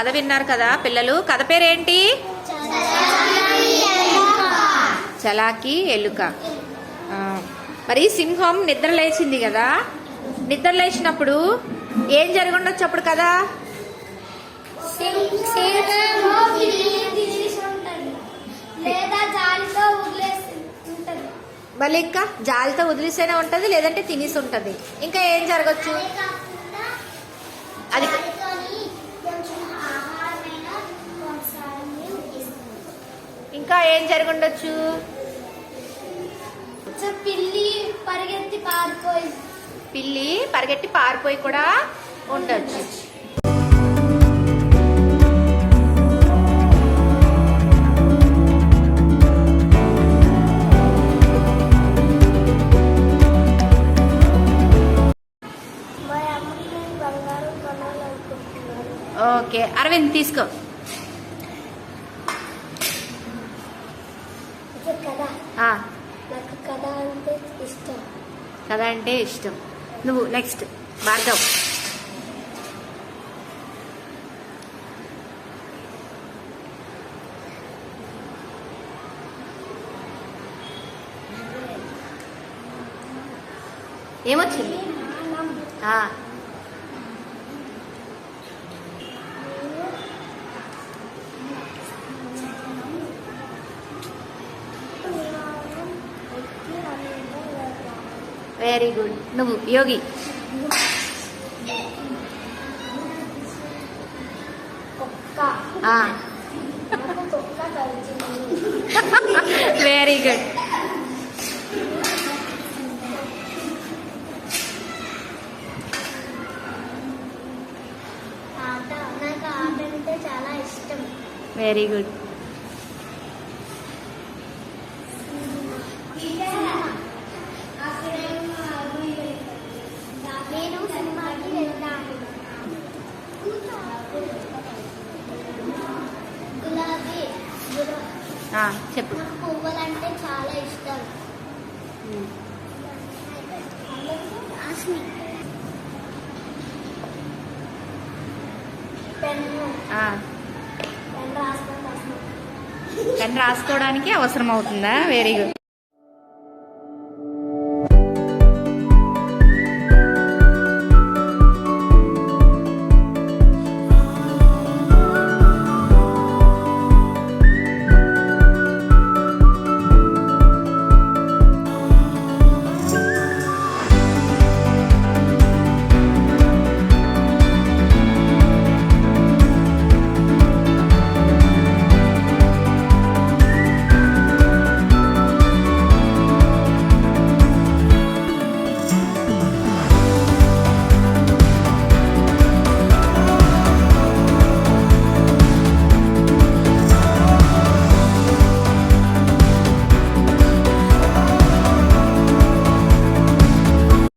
కథ విన్నారు కదా పిల్లలు. కథ పేరేంటి? చలాకి ఎలుక. మరి సింహం నిద్ర లేచింది కదా. నిద్ర లేచినప్పుడు ఏం జరిగి ఉండొచ్చు అప్పుడు కదా? మళ్ళీ ఇంకా జాలితో వదిలేసైనా ఉంటది, లేదంటే తినేసి ఉంటది. ఇంకా ఏం జరగచ్చు? అది ఇంకా ఏం జరిగి ఉండొచ్చు? పిల్లి పరిగెట్టి పారిపోయి కూడా ఉండొచ్చు. ఓకే అరవింద్ తీసుకో. కథ అంటే ఇష్టం. నువ్వు నెక్స్ట్ భార్గవ్. ఏమొచ్చింది? Very good. నువ్వు యోగి. Very good. చాలా ఇష్టం. Very good. చెప్పు. పువ్వులంటే చాలా ఇష్టం. పెన్ రాసుకోవడానికి అవసరం అవుతుందా? Very good.